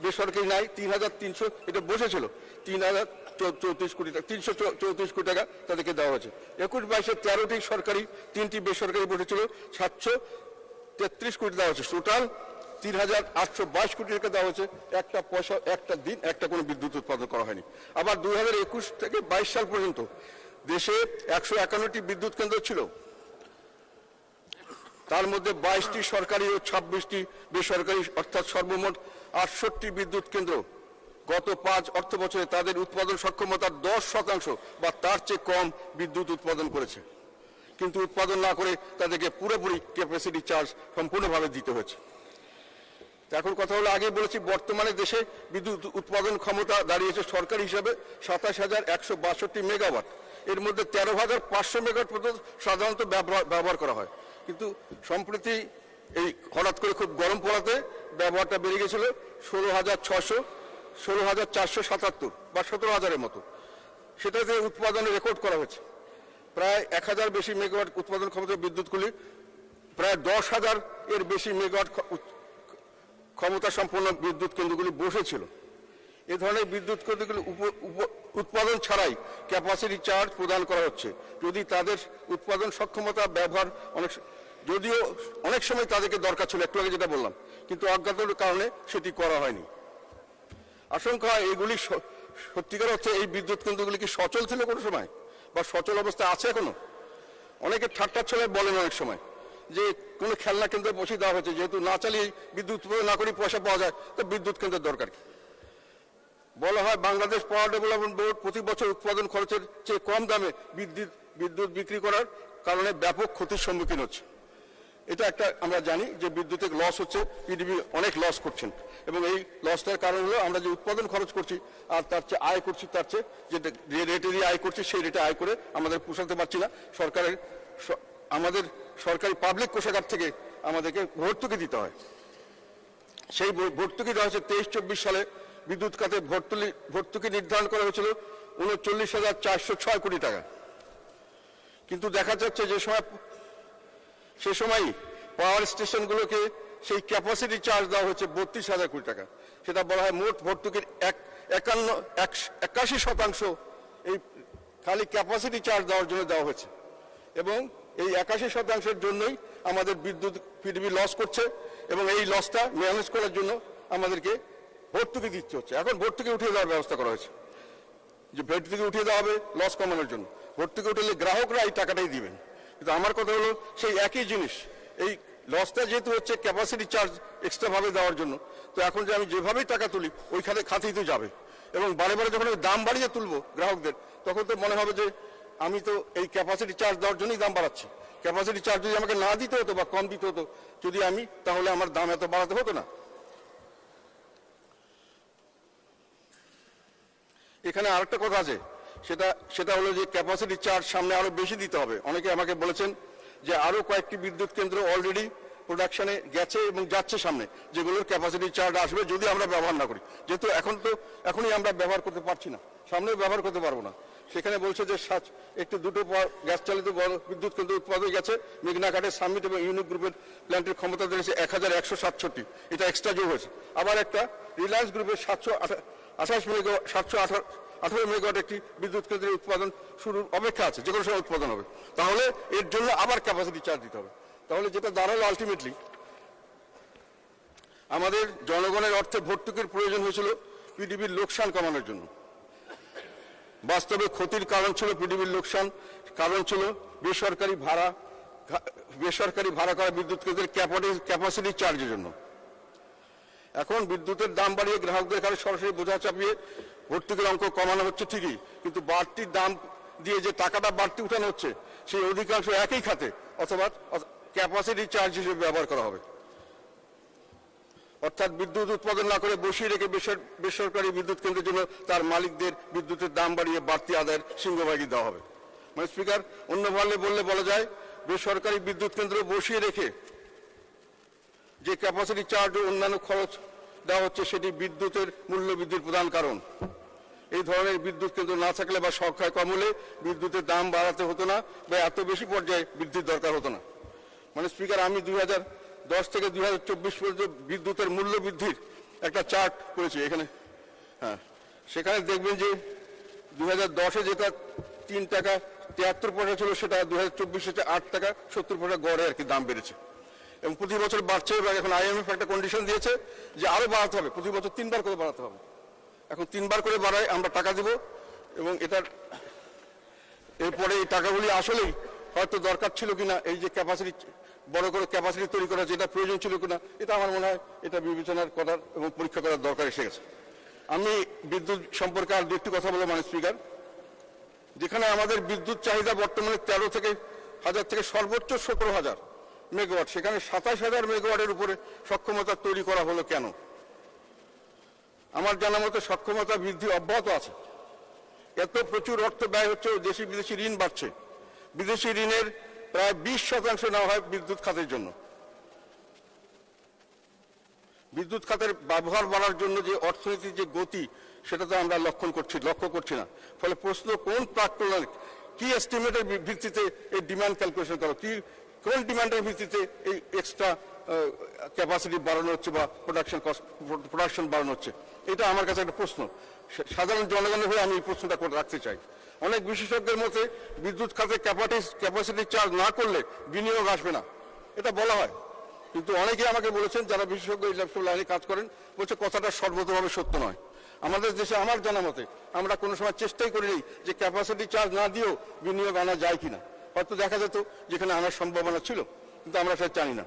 বেসরকারি নাই 3300, এটা বসেছিল 3034 কোটি টাকা, 334 কোটি টাকা তাদেরকে দেওয়া হয়েছে। 21-22-এ 13টি সরকারি, 3টি বেসরকারি বসেছিল, 733 কোটি দেওয়া হয়েছে। টোটাল 3822 কোটি টাকা দেওয়া হয়েছে। একটা পয়সা, একটা দিন, একটা কোনো বিদ্যুৎ উৎপাদন করা হয়নি। আবার 2021 থেকে 22 সাল পর্যন্ত দেশে 151টি বিদ্যুৎ কেন্দ্র ছিল, তার মধ্যে 22টি সরকারি ও 26টি বেসরকারি, অর্থাৎ সর্বমোট 68টি বিদ্যুৎ কেন্দ্র গত 5 অর্থ বছরে তাদের উৎপাদন সক্ষমতার 10% বা তার চেয়ে কম বিদ্যুৎ উৎপাদন করেছে, কিন্তু উৎপাদন না করে তাদেরকে পুরোপুরি ক্যাপাসিটি চার্জ সম্পূর্ণভাবে দিতে হয়েছে। এখন কথা হলো, আগে বলেছি, বর্তমানে দেশে বিদ্যুৎ উৎপাদন ক্ষমতা দাঁড়িয়েছে সরকারি হিসাবে 27162 মেগাওয়াট। এর মধ্যে 13500 মেগাওয়াট পর্যন্ত সাধারণত ব্যবহার করা হয়, কিন্তু সম্প্রতি এই হঠাৎ করে খুব গরম পড়াতে ব্যবহারটা বেড়ে গেছিল 16477 বা 17000-এর মতো। সেটাতে উৎপাদনের রেকর্ড করা হয়েছে প্রায় 1000 বেশি মেগাওয়াট উৎপাদন ক্ষমতা বিদ্যুৎগুলি, প্রায় 10,000 এর বেশি মেগাওয়াট ক্ষমতা সম্পন্ন বিদ্যুৎ কেন্দ্রগুলি বসেছিল। এ ধরনের বিদ্যুৎ কেন্দ্রগুলি উৎপাদন ছাড়াই ক্যাপাসিটি চার্জ প্রদান করা হচ্ছে। যদি তাদের উৎপাদন সক্ষমতা ব্যবহার যদিও অনেক সময় তাদেরকে দরকার ছিল, একটু আগে যেটা বললাম, কিন্তু অজ্ঞাতের কারণে সেটি করা হয়নি। আশঙ্কা এগুলি সত্যিকার অর্থে এই বিদ্যুৎ কেন্দ্রগুলি কি সচল ছিল কোনো সময়, বা সচল অবস্থায় আছে এখনো? অনেকে ঠাট্টার ছলে বলেন অনেক সময় যে কোনো খেলনা কেন্দ্রে বসিয়ে দেওয়া হয়েছে, যেহেতু না চালিয়ে বিদ্যুৎ উৎপাদন না করে পয়সা পাওয়া যায়, তো বিদ্যুৎ কেন্দ্রের দরকার কি? বলা হয় বাংলাদেশ পাওয়ার ডেভেলপমেন্ট বোর্ড প্রতি বছর উৎপাদন খরচের চেয়ে কম দামে বিদ্যুৎ বিক্রি করার কারণে ব্যাপক ক্ষতির সম্মুখীন হচ্ছে। এটা একটা আমরা জানি যে বিদ্যুতের লস হচ্ছে, পিডিবি অনেক লস করছেন, এবং এই লসটার কারণ হলো আমরা যে উৎপাদন খরচ করছি আর তার চেয়ে আয় করছি, তার চেয়ে যে রেটে দিয়ে আয় করছি সেই রেটে আয় করে আমাদের পোষাতে পারছি না। আমাদের সরকারি পাবলিক কোষাগার থেকে আমাদেরকে ভর্তুকি দিতে হয়। সেই ভর্তুকি দেওয়া হয়েছে 23-24 সালে বিদ্যুৎ খাতে ভর্তুকি নির্ধারণ করা হয়েছিল 39,406 কোটি টাকা। কিন্তু দেখা যাচ্ছে সে সময় পাওয়ার স্টেশনগুলোকে সেই ক্যাপাসিটি চার্জ দেওয়া হচ্ছে 32,000 কোটি টাকা। সেটা বলা হয় মোট ভর্তুকির 81% এই খালি ক্যাপাসিটি চার্জ দেওয়ার জন্য দেওয়া হয়েছে, এবং এই 81%-এর জন্যই আমাদের বিদ্যুৎ পিডিবি লস করছে, এবং এই লসটা ম্যানেজ করার জন্য আমাদেরকে ভর্তুকি দিতে হচ্ছে। এখন ভর্তুকি উঠিয়ে দেওয়ার ব্যবস্থা করা হয়েছে, যে ভর্তুকি উঠিয়ে দেওয়া হবে লস কমানোর জন্য। ভর্তুকি উঠলে গ্রাহকরা এই টাকাটাই দিবেন। কিন্তু আমার কথা হলো সেই একই জিনিস, এই লসটা যেহেতু হচ্ছে ক্যাপাসিটি চার্জ এক্সট্রা ভাবে দেওয়ার জন্য, তো এখন যে আমি যেভাবেই টাকা তুলি ওইখানে খাতেই তো যাবে, এবং বারে বারে যখন দাম বাড়িয়ে তুলবো গ্রাহকদের, তখন তো মনে হবে যে আমি তো এই ক্যাপাসিটি চার্জ দেওয়ার জন্যই দাম বাড়াচ্ছি। ক্যাপাসিটি চার্জ যদি আমাকে না দিতে হতো বা কম দিতে হতো যদি আমি, তাহলে আমার দাম এত বাড়াতে হতো না। এখানে আরেকটা কথা আছে, সেটা হলো যে ক্যাপাসিটি চার্জ সামনে আরো বেশি দিতে হবে। অনেকে আমাকে বলেছেন যে আরো কয়েকটি বিদ্যুৎ কেন্দ্র অলরেডি প্রোডাকশনে গেছে এবং যাচ্ছে সামনে, যেগুলোর ক্যাপাসিটি চার্জ আসবে যদি আমরা ব্যবহার না করি। যেহেতু এখনই আমরা ব্যবহার করতে পারছি না, সামনেও ব্যবহার করতে পারবো না। সেখানে বলছে যে দুটো গ্যাস চালিত বিদ্যুৎ কেন্দ্র উৎপাদন গেছে, মেঘনাঘাটের সামিট এবং ইউনিক গ্রুপের প্ল্যান্টের ক্ষমতা দিয়েছে 1167, এটা এক্সট্রা যোগ হয়েছে। আবার একটা রিলায়েন্স গ্রুপের 718 মেগাওয়াট একটি বিদ্যুৎ কেন্দ্রের উৎপাদন শুরুর অপেক্ষা আছে, যে কোনো সময় উৎপাদন হবে। তাহলে এর জন্য আবার ক্যাপাসিটি চার্জ দিতে হবে। তাহলে যেটা দাঁড়ালো আলটিমেটলি আমাদের জনগণের অর্থে ভর্তুকির প্রয়োজন হয়েছিল পিডিবির লোকসান কমানোর জন্য। বাস্তবে ক্ষতির কারণ ছিল পিডিবির লোকসান, কারণ ছিল বেসরকারি ভাড়া করা বিদ্যুৎ কেন্দ্রের ক্যাপাসিটি চার্জের জন্য। এখন বিদ্যুতের দাম বাড়িয়ে গ্রাহকদের কাছে সরাসরি বোঝা চাপিয়ে ভর্তুকির অঙ্ক কমানো হচ্ছে ঠিকই, কিন্তু বাড়তি দাম দিয়ে যে টাকাটা বাড়তি উঠানো হচ্ছে সেই অধিকাংশ একই খাতে অথবা ক্যাপাসিটি চার্জ হিসেবে ব্যবহার করা হবে। অর্থাৎ বিদ্যুৎ উৎপাদন না করে বসিয়ে রেখে বেসরকারি বিদ্যুৎ কেন্দ্রের জন্য তার মালিকদের বিদ্যুতের দাম বাড়িয়ে বাড়তি আদায়ের সিংহভাগই দেওয়া হবে। মানে স্পিকার, অন্য বললে বলা যায় বেসরকারি বিদ্যুৎ কেন্দ্র বসিয়ে রেখে যে ক্যাপাসিটি চার্জ ও অন্যান্য খরচ দেওয়া হচ্ছে সেটি বিদ্যুতের মূল্য বৃদ্ধির প্রধান কারণ। এই ধরনের বিদ্যুৎ কেন্দ্র না থাকলে বা সংখ্যায় কম হলে বিদ্যুতের দাম বাড়াতে হতো না বা এত বেশি পর্যায়ে বৃদ্ধির দরকার হতো না। মানে স্পিকার, আমি 2010 থেকে 2024 পর্যন্ত বিদ্যুতের মূল্য বৃদ্ধির একটা চার্ট করেছি এখানে। হ্যাঁ, সেখানে দেখবেন যে 2010-এ যেটা 3 টাকা 73 পয়সা ছিল, সেটা 2024-এ 8 টাকা 70 পয়সা গড়ে আর কি দাম বেড়েছে, এবং প্রতি বছর বাড়ছে। এবং এখন IMF একটা কন্ডিশন দিয়েছে যে আরো বাড়াতে হবে, প্রতি বছর 3 বার করে বাড়াতে হবে। এখন 3 বার করে বাড়ায় আমরা টাকা দেব, এবং এরপরে এই টাকাগুলি আসলেই হয়তো দরকার ছিল কিনা, এই যে ক্যাপাসিটি বড় করে ক্যাপাসিটি তৈরি করা যেটা প্রয়োজন ছিল কিনা, এটা আমার মনে হয় এটা বিবেচনার করার এবং পরীক্ষা করার দরকার এসে গেছে। আমি বিদ্যুৎ সম্পর্কে আর একটু কথা বলবো মানে স্পিকার, যেখানে আমাদের বিদ্যুৎ চাহিদা বর্তমানে 13,000 থেকে সর্বোচ্চ 17,000 মেগাওয়াট, সেখানে 27,000 মেগাওয়াটের উপরে সক্ষমতা তৈরি করা হলো কেন? আমার জানা মতো সক্ষমতা বৃদ্ধি অব্যাহত আছে। এত প্রচুর অর্থ ব্যয় হচ্ছে, দেশি বিদেশি ঋণ বাড়ছে। বিদেশি ঋণের প্রায় 20% নেওয়া হয় বিদ্যুৎ খাতের জন্য। বিদ্যুৎ খাতের ব্যবহার বাড়ার জন্য যে অর্থনীতির যে গতি, সেটা তো আমরা লক্ষ্য করছি না। ফলে প্রশ্ন, কোন প্রাক্কলন কি এস্টিমেটের ভিত্তিতে এই ডিমান্ড ক্যালকুলেশন করা, কোন ডিমান্ডের ভিত্তিতে এই এক্সট্রা ক্যাপাসিটি বাড়ানো হচ্ছে বা প্রোডাকশন বাড়ানো হচ্ছে? এটা আমার কাছে একটা প্রশ্ন। সাধারণ জনগণের হয়ে আমি এই প্রশ্নটা রাখতে চাই। অনেক বিশেষজ্ঞের মতে বিদ্যুৎ খাতে ক্যাপাসিটি চার্জ না করলে বিনিয়োগ আসবে না, এটা বলা হয়। কিন্তু অনেকেই আমাকে বলেছেন যারা বিশেষজ্ঞ ইলেকট্রিক লাইনে কাজ করেন, বলছে কথাটা সর্বতভাবে সত্য নয়। আমাদের দেশে আমার জানা মতে আমরা কোনো সময় চেষ্টাই করিনি যে ক্যাপাসিটি চার্জ না দিয়েও বিনিয়োগ আনা যায় কিনা। হয়তো দেখা যেত যেখানে আনার সম্ভাবনা ছিল, কিন্তু আমরা সেটা জানি না।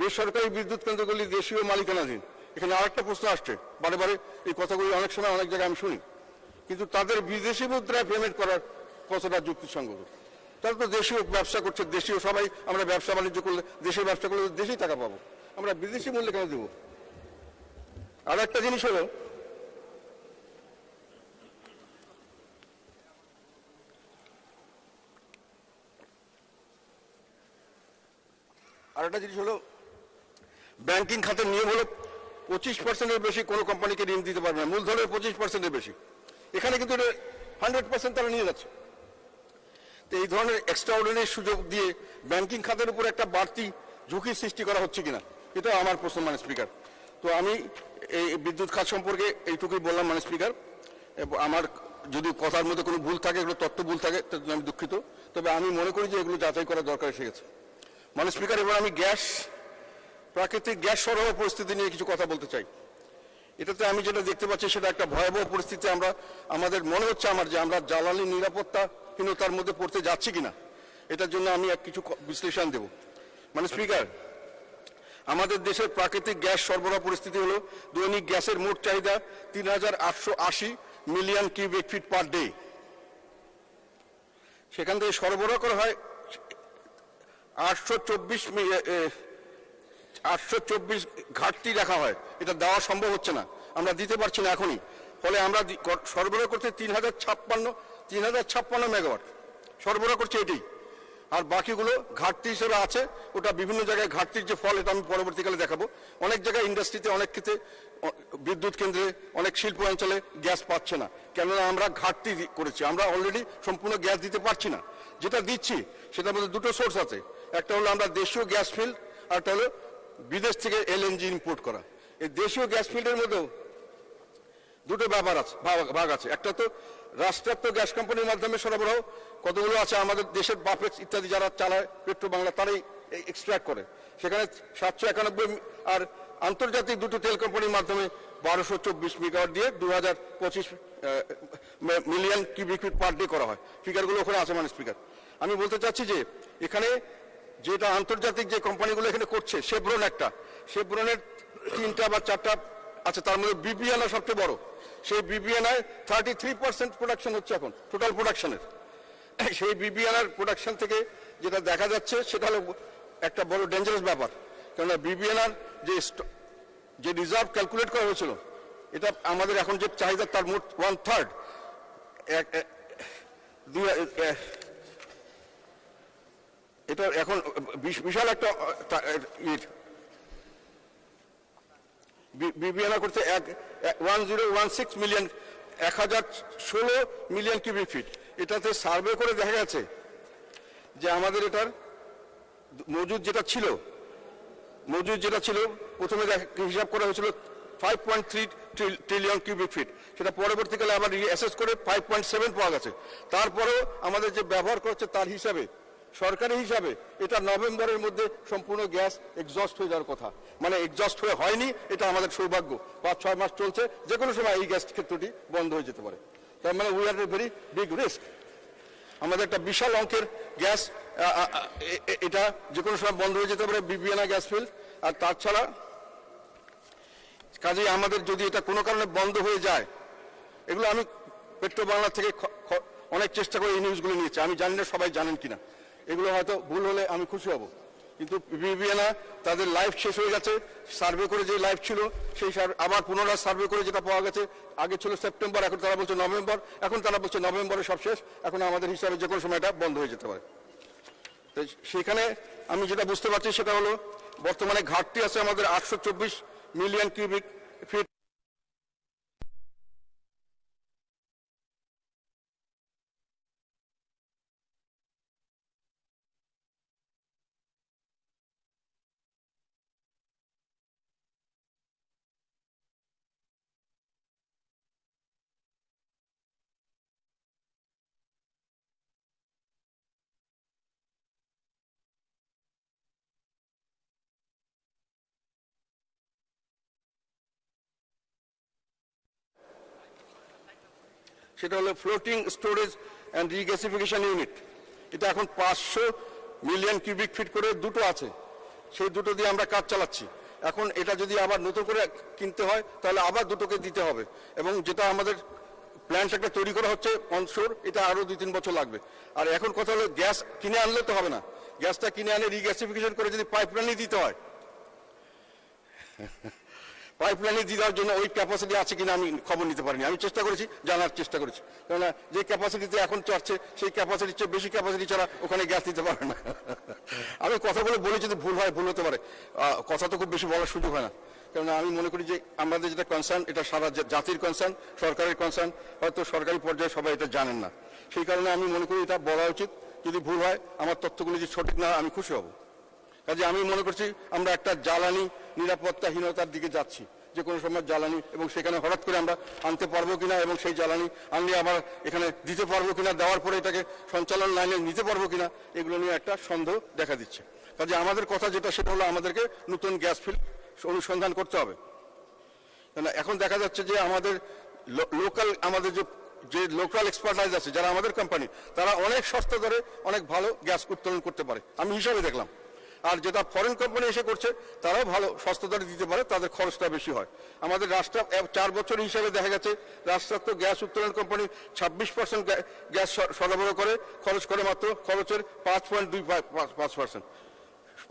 বেসরকারি বিদ্যুৎ কেন্দ্রগুলি দেশীয় মালিকানাধীন। এখানে আরেকটা প্রশ্ন আসছে, বারে বারে এই কথাগুলি অনেক সময় অনেক জায়গায় আমি শুনি, কিন্তু তাদের বিদেশি মুদ্রায় পেমেন্ট করার কতটা যুক্তিসঙ্গত? তারা তো দেশীয় ব্যবসা করছে, দেশীয় সবাই আমরা ব্যবসা বাণিজ্য করলে, দেশের ব্যবসা করলে দেশেই টাকা পাবো, আমরা বিদেশি মূল্যে কেন দেবো? আর একটা জিনিস হলো, ব্যাংকিং খাতের নিয়ম হলো 25%-এর বেশি কোনো কোম্পানিকে ঋণ দিতে পারবে না, মূলধনের 25%-এর বেশি। এখানে কিন্তু 100% তারা নিয়ে যাচ্ছে। তো এই ধরনের এক্সট্রাঅর্ডিনারি সুযোগ দিয়ে ব্যাংকিং খাতের উপর একটা বাড়তি ঝুঁকির সৃষ্টি করা হচ্ছে কিনা, এটা আমার প্রশ্ন মানে স্পিকার। তো আমি এই বিদ্যুৎ খাত সম্পর্কে এইটুকুই বললাম মানে স্পিকার। আমার যদি কথার মধ্যে কোনো ভুল থাকে, এগুলো তথ্য ভুল থাকে, তার জন্য আমি দুঃখিত। তবে আমি মনে করি যে এগুলো যাচাই করা দরকার এসে গেছে মানে স্পিকার। এবার আমি প্রাকৃতিক গ্যাস সরবরাহ পরিস্থিতি নিয়ে কিছু কথা বলতে চাই। এটাতে আমি যেটা দেখতে পাচ্ছি সেটা একটা ভয়াবহ পরিস্থিতি। আমাদের মনে হচ্ছে যে আমরা জ্বালানি নিরাপত্তাহীনতার মধ্যে পড়তে যাচ্ছি কিনা, এটার জন্য আমি কিছু বিশ্লেষণ দেব মানে স্পিকার। আমাদের দেশের প্রাকৃতিক গ্যাস সরবরাহ পরিস্থিতি হলো, দৈনিক গ্যাসের মোট চাহিদা 3880 million cubic feet per day. সেখান থেকে সরবরাহ করা হয় 824 ঘাটতি রাখা হয়। এটা দেওয়া সম্ভব হচ্ছে না, আমরা দিতে পারছি না এখনই। ফলে আমরা সরবরাহ করতে 3056 মেগাওয়াট সরবরাহ করছে এটাই। আর বাকিগুলো ঘাটতি হিসেবে আছে, ওটা বিভিন্ন জায়গায় ঘাটতির যে ফল, এটা আমি পরবর্তীকালে দেখাবো। অনেক জায়গায় ইন্ডাস্ট্রিতে, অনেক ক্ষেত্রে বিদ্যুৎ কেন্দ্রে, অনেক শিল্প অঞ্চলে গ্যাস পাচ্ছে না, কেননা আমরা ঘাটতি করেছি। আমরা অলরেডি সম্পূর্ণ গ্যাস দিতে পারছি না। যেটা দিচ্ছি সেটার মধ্যে দুটো সোর্স আছে, একটা হলো আমরা দেশীয় গ্যাস ফিল্ড, আর একটা হলো বিদেশ থেকে এলএনজি ইম্পোর্ট করা। এই দেশীয় গ্যাস ফিল্ডের মধ্যেও দুটো ভাগ আছে। একটা তো রাষ্ট্রায়ত্ত গ্যাস কোম্পানির মাধ্যমে সরবরাহ, কতগুলো আছে আমাদের দেশের বাপেক্স ইত্যাদি যারা চালায়, পেট্রো বাংলা, তারাই এক্সট্রাক্ট করে, সেখানে 791। আর আন্তর্জাতিক দুটো তেল কোম্পানির মাধ্যমে 1224 মেগাওয়াট দিয়ে 2025 million cubic feet per day করা হয়। ফিগারগুলো ওখানে আছে মানে স্পিকার। আমি বলতে চাচ্ছি যে এখানে যেটা আন্তর্জাতিক যে কোম্পানিগুলো এখানে করছে, শেভরনের 3টা বা 4টা আছে, তার মধ্যে বিবিএনআই সবচেয়ে বড়। সেই বিবিএনআই 33% প্রোডাকশন হচ্ছে এখন টোটাল প্রোডাকশনের। সেই বিবিএনআর প্রোডাকশন থেকে যেটা দেখা যাচ্ছে সেটা হলো একটা বড় ডেঞ্জারাস ব্যাপার, কেননা বিবিএনআর যে রিজার্ভ ক্যালকুলেট করা হয়েছিল, এটা আমাদের এখন যে চাহিদা তার মোট 1/3। এটা এখন বিশাল একটা বিবিএনআই করছে 1016 মিলিয়ন, 1016 মিলিয়ন কিউবিক ফিট। এটাতে সার্ভে করে দেখা গেছে যে আমাদের এটার মজুদ যেটা ছিল প্রথমে হিসাব করা হয়েছিল 5.3 ট্রিলিয়ন কিউবিক ফিট, সেটা পরবর্তীকালে আবার অ্যাসেস করে 5.7 পাওয়া গেছে। তারপরেও আমাদের যে ব্যবহার করছে তার হিসাবে, সরকারি হিসাবে, এটা নভেম্বরের মধ্যে সম্পূর্ণ গ্যাস এক্সস্ট হয়ে যাওয়ার কথা, মানে এক্সস্ট হয়নি। এটা আমাদের সৌভাগ্য, 5-6 মাস চলছে, যে কোনো সময় এই গ্যাস ক্ষেত্রটি বন্ধ হয়ে যেতে পারে। তার মানে we are a very big risk. আমাদের একটা বিশাল অঙ্কের গ্যাস, এটা যে কোনো সময় বন্ধ হয়ে যেতে পারে, বিবিএনআই গ্যাস ফিল্ড। আর তাছাড়া কাজেই আমাদের যদি এটা কোনো কারণে বন্ধ হয়ে যায়, এগুলো আমি পেট্রো বাংলা থেকে অনেক চেষ্টা করে এই নিউজগুলো নিয়েছি, আমি জানি না সবাই জানেন কিনা, এগুলো হয়তো ভুল হলে আমি খুশি হব। কিন্তু বিবিএনআই তাদের লাইফ শেষ হয়ে গেছে, সার্ভে করে যে লাইফ ছিল সেই আবার পুনরায় সার্ভে করে যেটা পাওয়া গেছে, আগে ছিল সেপ্টেম্বর, এখন তারা বলছে নভেম্বর, এখন তারা বলছে নভেম্বরে সব শেষ, এখন আমাদের হিসাবে যে কোনো সময় এটা বন্ধ হয়ে যেতে পারে। তো সেখানে আমি যেটা বুঝতে পারছি সেটা হলো বর্তমানে ঘাটতি আছে আমাদের 824 মিলিয়ন কিউবিক ফিট। সেটা হলো floating storage and regasification unit. এটা এখন 500 মিলিয়ন কিউবিক ফিট করে দুটো আছে, সেই দুটো দিয়ে আমরা কাজ চালাচ্ছি। এখন এটা যদি আবার নতুন করে কিনতে হয় তাহলে আবার দুটোকে দিতে হবে, এবং যেটা আমাদের প্ল্যান্ট একটা তৈরি করা হচ্ছে অনশোর, এটা আরো 2-3 বছর লাগবে। আর এখন কথা হলো গ্যাস কিনে আনলে তো হবে না, গ্যাসটা কিনে আনে রিগ্যাসিফিকেশন করে যদি পাইপলাইনে দিতে হয়, পাইপলাইনে দিয়ে দেওয়ার জন্য ওই ক্যাপাসিটি আছে কিনা আমি খবর নিতে পারিনি। আমি চেষ্টা করেছি, জানার চেষ্টা করেছি, কেননা যে ক্যাপাসিটিতে এখন চড়ছে সেই ক্যাপাসিটির চেয়ে বেশি ক্যাপাসিটি ছাড়া ওখানে গ্যাস দিতে পারে না। আমি কথাগুলো বলে যদি ভুল হয়, ভুল হতে পারে, কথা তো খুব বেশি বলার সুযোগ হয় না, কেননা আমি মনে করি যে আমাদের যেটা কনসার্ন এটা সারা জাতির কনসার্ন, সরকারের কনসার্ন, হয়তো সরকারি পর্যায়ে সবাই এটা জানেন না, সেই কারণে আমি মনে করি এটা বলা উচিত। যদি ভুল হয়, আমার তথ্যগুলো যদি সঠিক না হয় আমি খুশি হব। কাজে আমি মনে করছি আমরা একটা জ্বালানি নিরাপত্তাহীনতার দিকে যাচ্ছি, যে কোনো সময় জ্বালানি, এবং সেখানে হঠাৎ করে আমরা আনতে পারবো কিনা, এবং সেই জ্বালানি আনলে আবার এখানে দিতে পারবো কিনা, দেওয়ার পরে এটাকে সঞ্চালন লাইনে নিতে পারবো কিনা, এগুলো নিয়ে একটা সন্দেহ দেখা দিচ্ছে। কাজে আমাদের কথা যেটা, সেটা হলো আমাদেরকে নতুন গ্যাস ফিল্ড অনুসন্ধান করতে হবে। কেন এখন দেখা যাচ্ছে যে আমাদের লোকাল, আমাদের যে লোকাল এক্সপার্টাইজ আছে, যারা আমাদের কোম্পানি, তারা অনেক সস্তা দরে অনেক ভালো গ্যাস উত্তোলন করতে পারে, আমি হিসাবে দেখলাম। আর যেটা ফরেন কোম্পানি এসে করছে তারাও ভালো সস্তা দরে দিতে পারে, তাদের খরচটা বেশি হয়। আমাদের রাষ্ট্র 4 বছর হিসাবে দেখা গেছে রাষ্ট্রায়ত্ত গ্যাস উত্তোলন কোম্পানি 26% গ্যাস সরবরাহ করে, খরচ করে মাত্র খরচের 5.25%।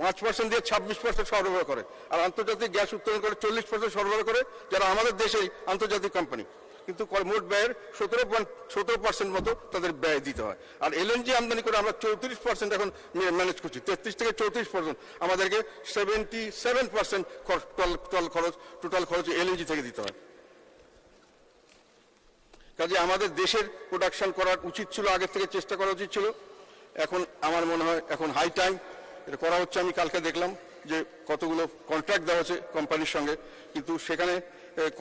5% দিয়ে 26% সরবরাহ করে, আর আন্তর্জাতিক গ্যাস উত্তোলন করে 40% সরবরাহ করে, যারা আমাদের দেশেই আন্তর্জাতিক কোম্পানি, কিন্তু মোট ব্যয়ের 17% মতো তাদের ব্যয় দিতে হয়। আর এলএনজি আমদানি করে আমরা 34% এখন ম্যানেজ করছি, 33 থেকে 34% আমাদেরকে 77% টোটাল খরচ এলএনজি থেকে দিতে হয়। কাজে আমাদের দেশের প্রোডাকশন করার উচিত ছিল, আগের থেকে চেষ্টা করা উচিত ছিল। এখন আমার মনে হয় এখন হাই টাইম এটা করা হচ্ছে। আমি কালকে দেখলাম যে কতগুলো কন্ট্রাক্ট দেওয়া হচ্ছে কোম্পানির সঙ্গে, কিন্তু সেখানে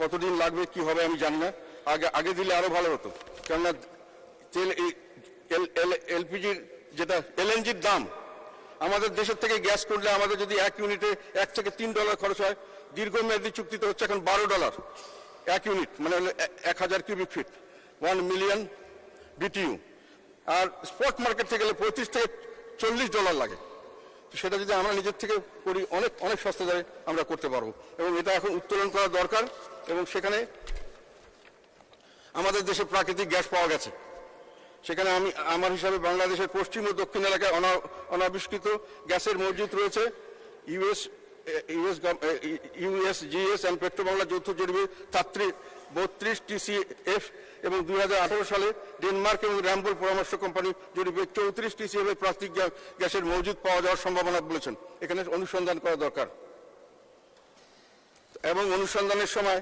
কতদিন লাগবে কি হবে আমি জানি না। আগে দিলে আরো ভালো হতো, কেননা তেল এলপিজির যেটা এলএনজির দাম, আমাদের দেশের থেকে গ্যাস করলে আমাদের যদি 1 ইউনিটে $1 থেকে $3 খরচ হয়, দীর্ঘমেয়াদী চুক্তিতে হচ্ছে এখন $12 1 ইউনিট, মানে হলো 1000 কিউবিক ফিট, 1 মিলিয়ন বিটিইউ। আর স্পট মার্কেট থেকে গেলে $35 থেকে $40 লাগে। সেটা যদি আমরা নিজের থেকে করি, অনেক অনেক সস্তা দরে আমরা করতে পারবো, এবং এটা এখন উত্তোলন করা দরকার। এবং সেখানে আমাদের দেশে প্রাকৃতিক গ্যাস পাওয়া গেছে, সেখানে আমি আমার হিসাবে বাংলাদেশের পশ্চিম ও দক্ষিণ এলাকায় অনাবিষ্কৃত গ্যাসের মজুদ রয়েছে। ইউএসজিএস অ্যান্ড পেট্রোবাংলা যৌথ জরিপে 32 TCF এবং 2018 সালে ডেনমার্ক এবং র্যাম্বল পরামর্শ কোম্পানি জরিপে 34 TCF এর প্রাকৃতিক গ্যাসের মজুদ পাওয়া যাওয়ার সম্ভাবনা বলেছেন। এখানে অনুসন্ধান করা দরকার, এবং অনুসন্ধানের সময়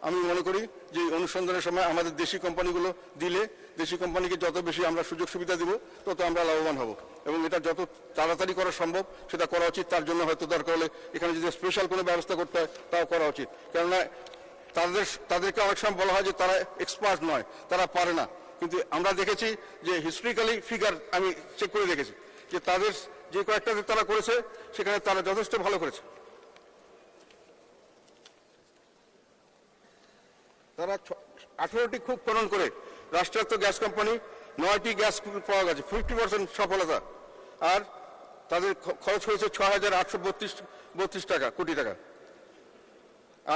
আমি মনে করি যে অনুসন্ধানের সময় আমাদের দেশি কোম্পানিগুলো দিলে, দেশি কোম্পানিকে যত বেশি আমরা সুযোগ সুবিধা দিব তত আমরা লাভবান হব, এবং এটা যত তাড়াতাড়ি করা সম্ভব সেটা করা উচিত। তার জন্য হয়তো দরকার হলে এখানে যদি স্পেশাল কোনো ব্যবস্থা করতে হয় তাও করা উচিত, কেননা তাদেরকে অনেক সময় বলা হয় যে তারা এক্সপার্ট নয়, তারা পারে না, কিন্তু আমরা দেখেছি যে হিস্ট্রিক্যালি ফিগার আমি চেক করে দেখেছি যে তাদের যে কয়েকটাতে তারা করেছে সেখানে তারা যথেষ্ট ভালো করেছে। তারা 18টি কূপ খনন করে রাষ্ট্রায়ত্ত গ্যাস কোম্পানি 9টি গ্যাস পাওয়া গেছে, 50% সফলতা। আর তাদের খরচ হয়েছে 6,832 কোটি টাকা।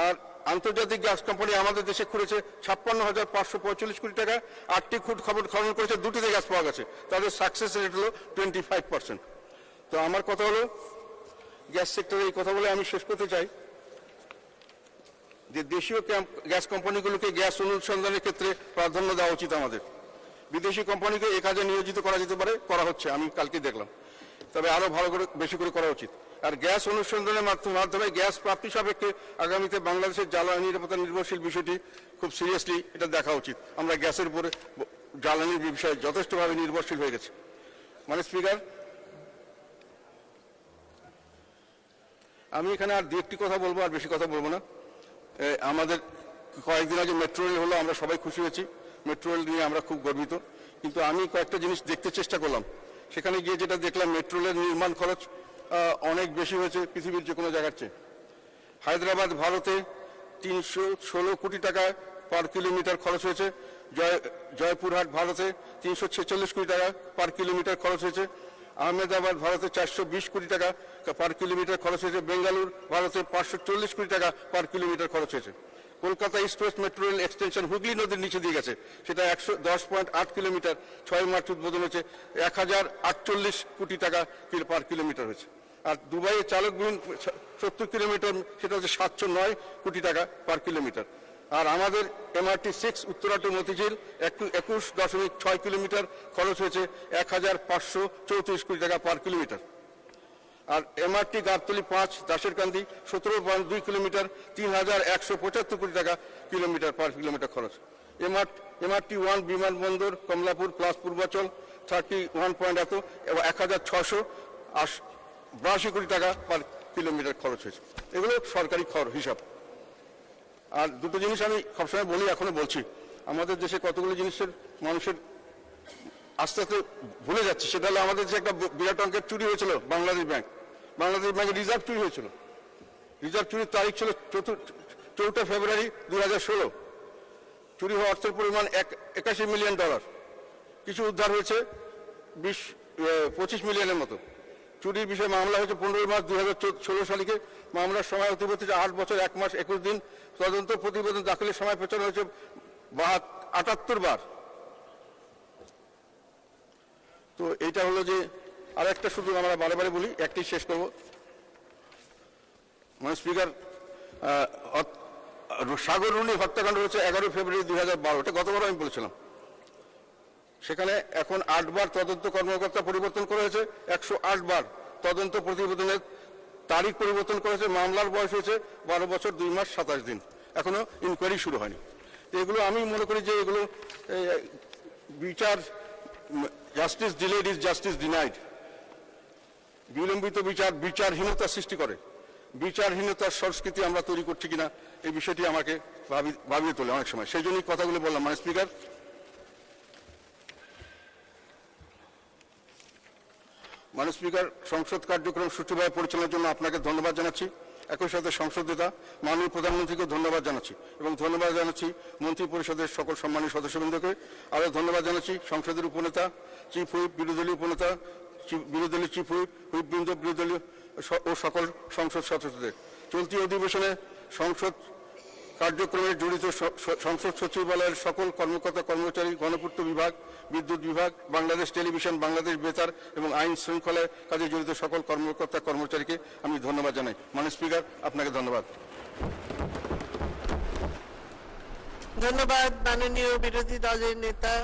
আর আন্তর্জাতিক গ্যাস কোম্পানি আমাদের দেশে খুলেছে 56,545 কোটি টাকা, 8টি কূপ খনন করেছে, 2টিতে গ্যাস পাওয়া গেছে, তাদের সাকসেস রেট হলো 25%। তো আমার কথা হলো গ্যাস সেক্টরে এই কথা বলে আমি শেষ করতে চাই যে দেশীয় গ্যাস কোম্পানিগুলোকে গ্যাস অনুসন্ধানের ক্ষেত্রে প্রাধান্য দেওয়া উচিত আমাদের। বিদেশি কোম্পানিকে এ কাজে নিয়োজিত করা যেতে পারে, করা হচ্ছে, আমি কালকে দেখলাম, তবে আরো ভালো করে বেশি করে করা উচিত। আর গ্যাস অনুসন্ধানের মাধ্যমে গ্যাস প্রাপ্তি সাপেক্ষে আগামীতে বাংলাদেশের জ্বালানি নিরাপত্তা নির্ভরশীল বিষয়টি খুব সিরিয়াসলি এটা দেখা উচিত। আমরা গ্যাসের উপরে জ্বালানির বিষয়ে যথেষ্টভাবে নির্ভরশীল হয়ে গেছে। মানে স্পিকার, আমি এখানে আর 2-1টি কথা বলবো, আর বেশি কথা বলবো না। আমাদের কয়েকদিন আগে মেট্রো রেল হলো, আমরা সবাই খুশি হয়েছি, মেট্রো রেল নিয়ে আমরা খুব গর্বিত। কিন্তু আমি কয়েকটা জিনিস দেখতে চেষ্টা করলাম, সেখানে গিয়ে যেটা দেখলাম মেট্রো রেলের নির্মাণ খরচ অনেক বেশি হয়েছে পৃথিবীর যে কোনো জায়গার চেয়ে। হায়দ্রাবাদ ভারতে 316 কোটি টাকা পার কিলোমিটার খরচ হয়েছে, জয়পুরহাট ভারতে 346 কোটি টাকা পার কিলোমিটার খরচ হয়েছে। আহমেদাবাদ ভারতে 420 কোটি টাকা পার কিলোমিটার খরচ হয়েছে। বেঙ্গালুরু ভারতে 540 কোটি টাকা পার কিলোমিটার খরচ হয়েছে। Kolkata east West metro rail extension Hooghly নদীর নিচে দিয়ে গেছে, সেটা 110.8 কিলোমিটার 6 মার্চ উদ্বোধন হয়েছে, 1048 কোটি টাকা পার কিলোমিটার হয়েছে। আর দুবাইয়ে চালকবিহীন 70 কিলোমিটার, সেটা হচ্ছে 709 কোটি টাকা পার কিলোমিটার। আর আমাদের MRT 6 Uttara to Motijheel 21.6 kilometre খরচ হয়েছে 1534 কোটি টাকা পার কিলোমিটার। আর MRT গাবতলী 5 দাসেরকান্দি 17.2 কিলোমিটার 3175 কোটি টাকা কিলোমিটার পার কিলোমিটার খরচ। MRT 1 বিমানবন্দর কমলাপুর প্লাস পূর্বাচল 31 এত 1682 কোটি টাকা পার কিলোমিটার খরচ হয়েছে। এগুলো সরকারি হিসাব। আর দুটো জিনিস আমি সবসময় বলি, এখনো বলছি, আমাদের দেশে কতগুলো জিনিসের মানুষের আস্তে আস্তে ভুলে যাচ্ছে। সেটা হলো আমাদের যে একটা বিরাট অঙ্কের চুরি হয়েছিল বাংলাদেশ ব্যাংকের রিজার্ভ চুরি হয়েছিল। রিজার্ভ চুরির তারিখ ছিল 4 ফেব্রুয়ারি 2016। চুরি হওয়া অর্থের পরিমাণ $81 মিলিয়ন। কিছু উদ্ধার হয়েছে 25 মিলিয়নের মতো। চুরির বিষয়ে মামলা হয়েছে 15 মার্চ 2016 সালে। মামলার সময় অতিবাহিত 8 বছর 1 মাস 21 দিন। তদন্ত প্রতিবেদন দাখিলের সময় পেছানো হয়েছে 78 বার। তো এইটা হলো যে আর একটা, শুধু আমরা বারে বারে বলি, একটি শেষ করব। মানে স্পিকার, সাগররুনি হত্যাকাণ্ড হয়েছে 11 ফেব্রুয়ারি 2012, এটা গতবার আমি বলেছিলাম। সেখানে এখন 8 বার তদন্ত কর্মকর্তা পরিবর্তন করা হয়েছে, 108 বার তদন্ত প্রতিবেদনের তারিখ পরিবর্তন করেছে। মামলার বয়স হয়েছে 12 বছর 2 মাস 27 দিন, এখনো ইনকোয়ারি শুরু হয়নি। এগুলো আমি মনে করি যে এগুলো বিচার, justice delayed is justice denied. বিলম্বিত বিচার বিচারহীনতা সৃষ্টি করে। বিচারহীনতার সংস্কৃতি আমরা তৈরি করছি কিনা এই বিষয়টি আমাকে ভাবিয়ে তোলে অনেক সময়। সেই জন্যই কথাগুলো বললাম। মানে স্পিকার, সংসদ কার্যক্রম সুষ্ঠুভাবে পরিচালনার জন্য আপনাকে ধন্যবাদ জানাচ্ছি। একই সাথে সংসদ নেতা মাননীয় প্রধানমন্ত্রীকে ধন্যবাদ জানাচ্ছি এবং ধন্যবাদ জানাচ্ছি মন্ত্রী পরিষদের সকল সম্মানীয় সদস্যবৃন্দকে। আরও ধন্যবাদ জানাচ্ছি সংসদের উপনেতা, চিফ হুইপ, বিরোধী উপনেতা, বিরোধী চিফ হুইপ, হুইপবৃন্দ, বিরোধী ও সকল সংসদ সদস্যদের। চলতি অধিবেশনে সংসদ কার্যক্রমে জড়িত সংসদ সচিবালয়ের সকল কর্মকর্তা কর্মচারী, গণপূর্ত বিভাগ, বিদ্যুৎ বিভাগ, বাংলাদেশ টেলিভিশন, বাংলাদেশ বেতার এবং আইন শৃঙ্খলার কাজে জড়িত সকল কর্মকর্তা কর্মচারীকে আমি ধন্যবাদ জানাই। মাননীয় স্পিকার, আপনাকে ধন্যবাদ। ধন্যবাদ মাননীয় বিরোধী দলের নেতা